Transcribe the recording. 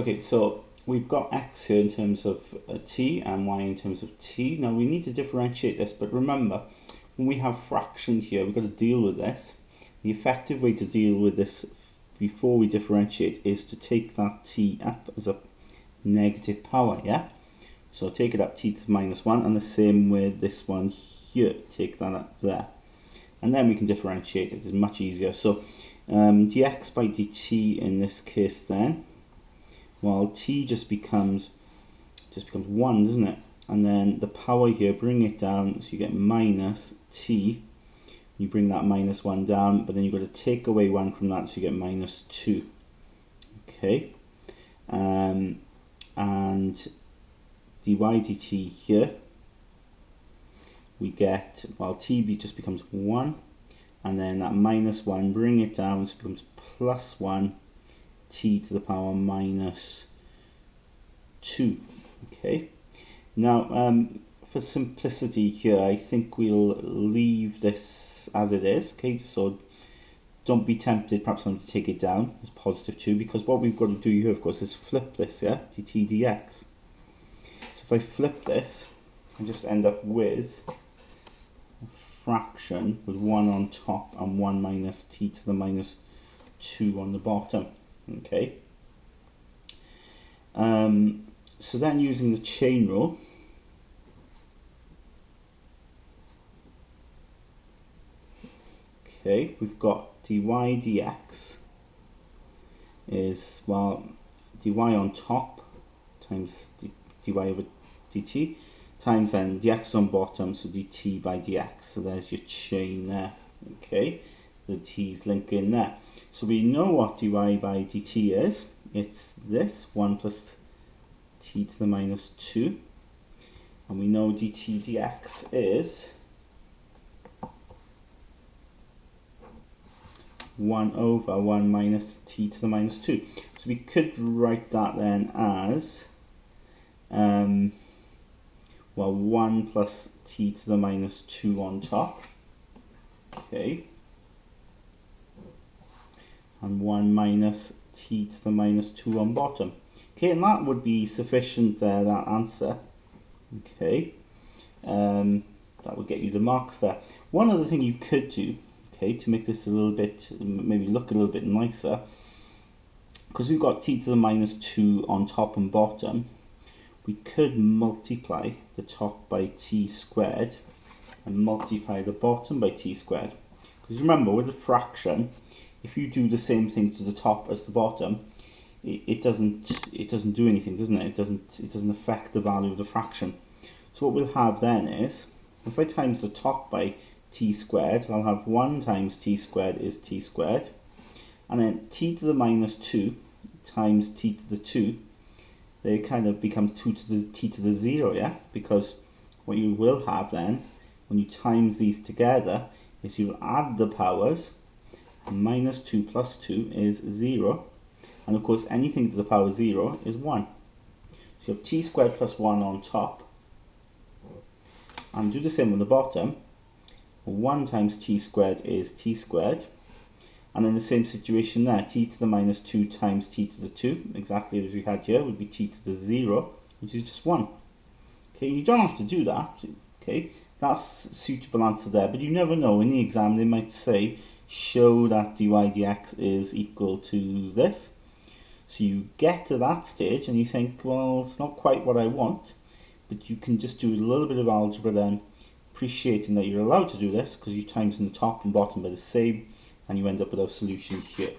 Okay, so we've got x here in terms of t and y in terms of t. Now we need to differentiate this, but remember, when we have fractions here, we've got to deal with this. The effective way to deal with this before we differentiate is to take that t up as a negative power, yeah? So take it up t to the minus 1, and the same with this one here, take that up there. And then we can differentiate it, it's much easier. So dx by dt in this case then, well, t just becomes 1, doesn't it? And then the power here, bring it down, so you get minus t. You bring that minus 1 down, but then you've got to take away 1 from that, so you get minus 2. Okay. And dy dt here, we get, well, t just becomes 1. And then that minus 1, bring it down, so it becomes plus 1 t to the power minus 2. Okay. Now, for simplicity here, I think we'll leave this as it is. Okay, so don't be tempted perhaps to take it down as positive 2, because what we've got to do here, of course, is flip this, yeah, dt dx. So if I flip this, I just end up with a fraction with 1 on top and 1 minus t to the minus 2 on the bottom. Okay. So then using the chain rule, okay, we've got dy dx is, well, dy on top times dy over dt times then dx on bottom, so dt by dx. So there's your chain there. Okay, the t's link in there. So we know what dy by dt is. It's this 1 plus t to the minus 2, and we know dt dx is 1 over 1 minus t to the minus 2. So we could write that then as, well, 1 plus t to the minus 2 on top, okay, and 1 minus t to the minus 2 on bottom. Okay, and that would be sufficient there, that answer. Okay, that would get you the marks there. One other thing you could do, okay, to make this a little bit, maybe look a little bit nicer, because we've got t to the minus 2 on top and bottom, we could multiply the top by t squared and multiply the bottom by t squared. Because remember, with a fraction, if you do the same thing to the top as the bottom, it doesn't do anything, doesn't it? It doesn't affect the value of the fraction. So what we'll have then is, if I times the top by t squared, I'll have 1 times t squared is t squared, and then t to the minus 2 times t to the 2, they kind of become 2 to the t to the 0, yeah? Because what you will have then, when you times these together, is you'll add the powers, and minus 2 plus 2 is 0, and of course anything to the power 0 is 1. So you have t squared plus 1 on top, and do the same on the bottom. 1 times t squared is t squared, and in the same situation there, t to the minus 2 times t to the 2, exactly as we had here, would be t to the 0, which is just 1. Okay, you don't have to do that, okay, that's a suitable answer there, but you never know, in the exam they might say, show that dy dx is equal to this. So you get to that stage and you think, well, it's not quite what I want, but you can just do a little bit of algebra then, appreciating that you're allowed to do this because you times in the top and bottom by the same, and you end up with our solution here.